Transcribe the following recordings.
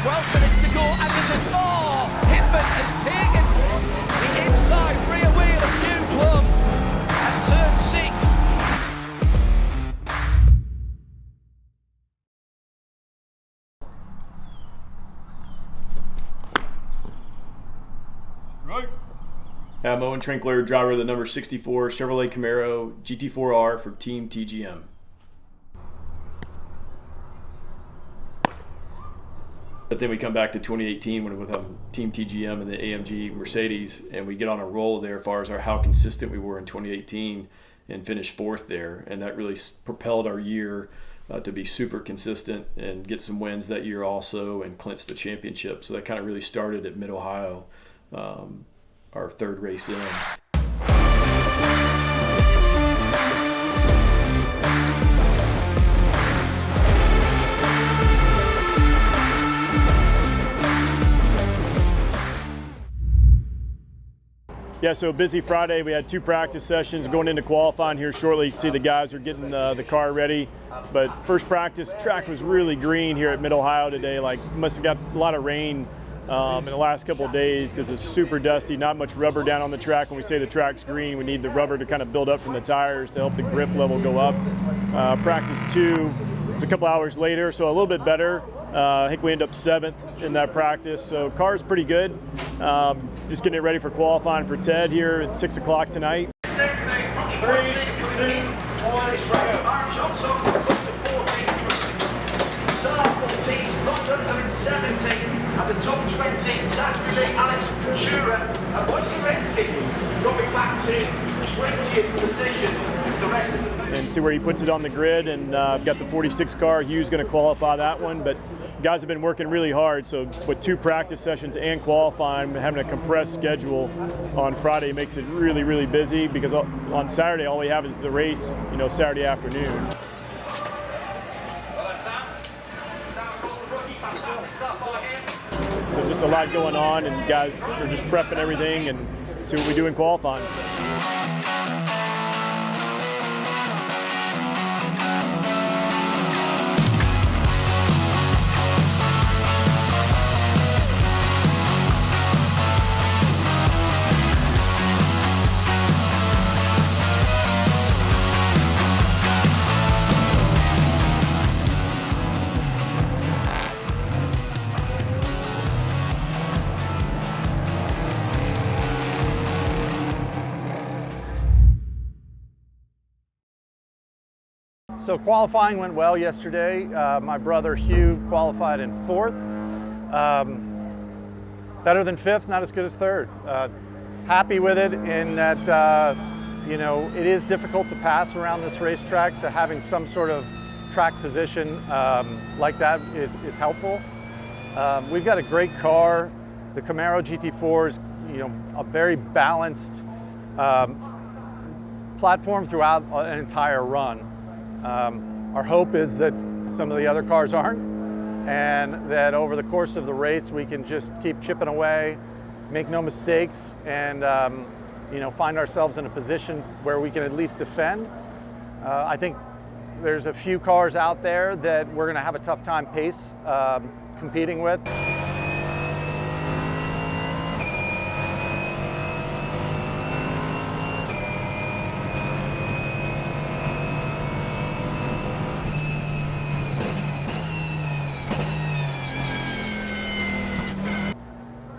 12 minutes to go, and there's a Hinman has taken the inside rear wheel of New Plum at turn 6. Right. I'm Owen Trinkler, driver of the number 64 Chevrolet Camaro GT4R for Team TGM. But then we come back to 2018 when we have Team TGM and the AMG Mercedes, and we get on a roll there as far as how consistent we were in 2018 and finished 4th there. And that really propelled our year to be super consistent and get some wins that year also and clinch the championship. So that kind of really started at Mid-Ohio, our 3rd race in. Yeah, so busy Friday. We had 2 practice sessions going into qualifying here shortly. You can see the guys are getting the car ready. But first practice, track was really green here at Mid-Ohio today. Like, must have got a lot of rain in the last couple of days because it's super dusty, not much rubber down on the track. When we say the track's green, we need the rubber to kind of build up from the tires to help the grip level go up. Practice 2 was a couple hours later, so a little bit better. I think we end up 7th in that practice, so car's pretty good. Just getting it ready for qualifying for Ted here at 6 o'clock tonight. 3, 2, 1, at the top 20, Drivinlife, Alex Shura, and what's the rest going back to 20th position with the rest of the... And see where he puts it on the grid, and I've got the 46 car. Hugh's going to qualify that one, but guys have been working really hard. So with 2 practice sessions and qualifying, having a compressed schedule on Friday makes it really, really busy because on Saturday all we have is the race, Saturday afternoon. So just a lot going on, and guys are just prepping everything and see what we do in qualifying. So qualifying went well yesterday. My brother Hugh qualified in 4th. Better than 5th, not as good as 3rd. Happy with it in that, it is difficult to pass around this racetrack, so having some sort of track position like that is helpful. We've got a great car. The Camaro GT4 is, a very balanced platform throughout an entire run. Our hope is that some of the other cars aren't, and that over the course of the race we can just keep chipping away, make no mistakes, and find ourselves in a position where we can at least defend. I think there's a few cars out there that we're going to have a tough time pace competing with.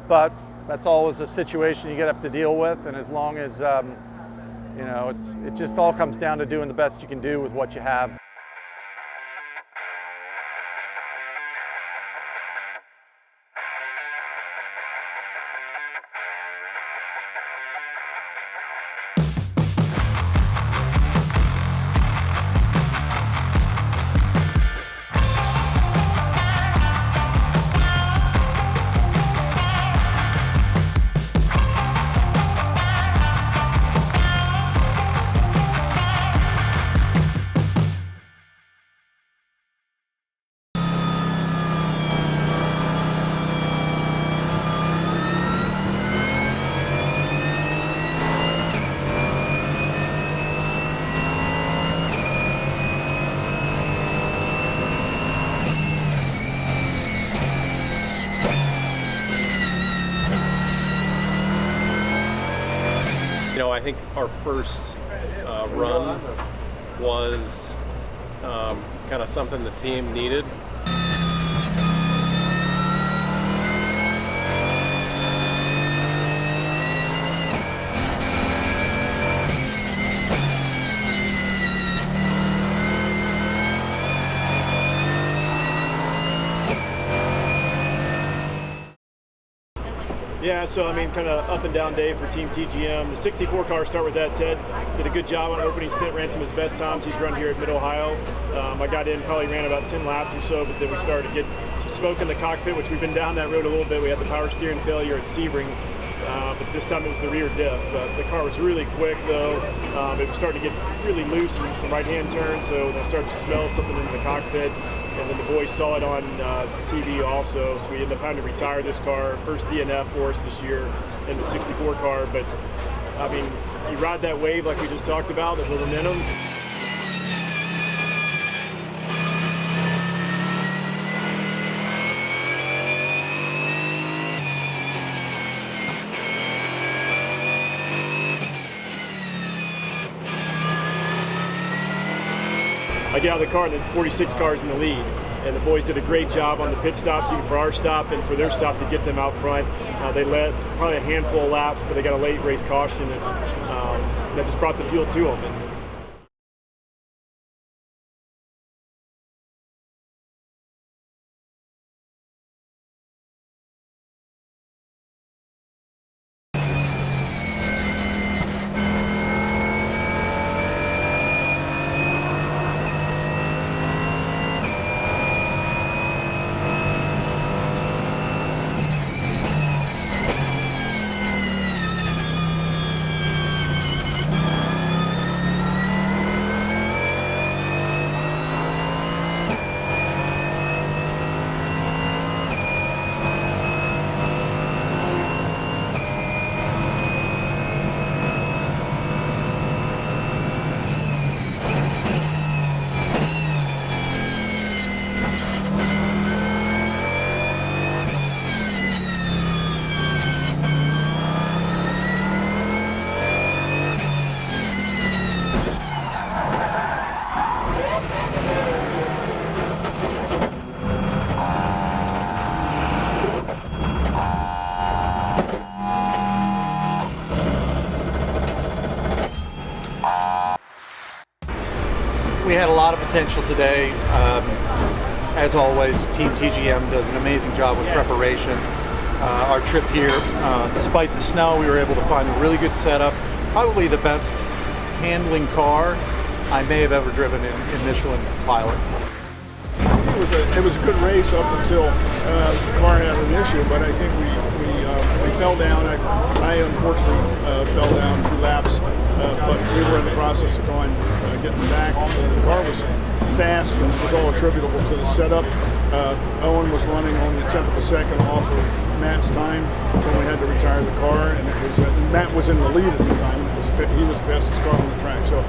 But that's always a situation you have to deal with, and as long as, it just all comes down to doing the best you can do with what you have. I think our first run was kind of something the team needed. Yeah, so I mean, kind of up and down day for Team TGM. The 64 car, start with that, Ted, did a good job on opening stint, ran some of his best times he's run here at Mid-Ohio. I got in, probably ran about 10 laps or so, but then we started to get some smoke in the cockpit, which we've been down that road a little bit. We had the power steering failure at Sebring, but this time it was the rear diff. The car was really quick, though. It was starting to get really loose in some right-hand turns, so I started to smell something in the cockpit. And then the boys saw it on TV also, so we ended up having to retire this car. First DNF for us this year in the 64 car. But, I mean, you ride that wave like we just talked about, the momentum. I get out of the car and the 46 cars in the lead, and the boys did a great job on the pit stops, even for our stop and for their stop to get them out front. They led probably a handful of laps, but they got a late race caution, and that just brought the fuel to them. We had a lot of potential today. As always, Team TGM does an amazing job with preparation. Our trip here, despite the snow, we were able to find a really good setup. Probably the best handling car I may have ever driven in Michelin Pilot. It was a good race up until the car had an issue, but I think we fell down. I unfortunately fell down 2 laps, but we were in the process of getting back. The car was fast, and it was all attributable to the setup. Owen was running only a tenth of a second off of Matt's time when we had to retire the car, and Matt was in the lead at the time. He was the fastest car on the track. So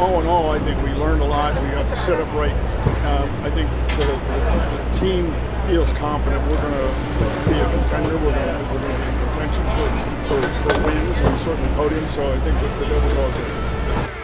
all in all, I think we learned a lot. We got the setup right. I think the team feels confident we're going to be a contender. We're going to be in contention for wins and certainly podiums. So I think that was all good.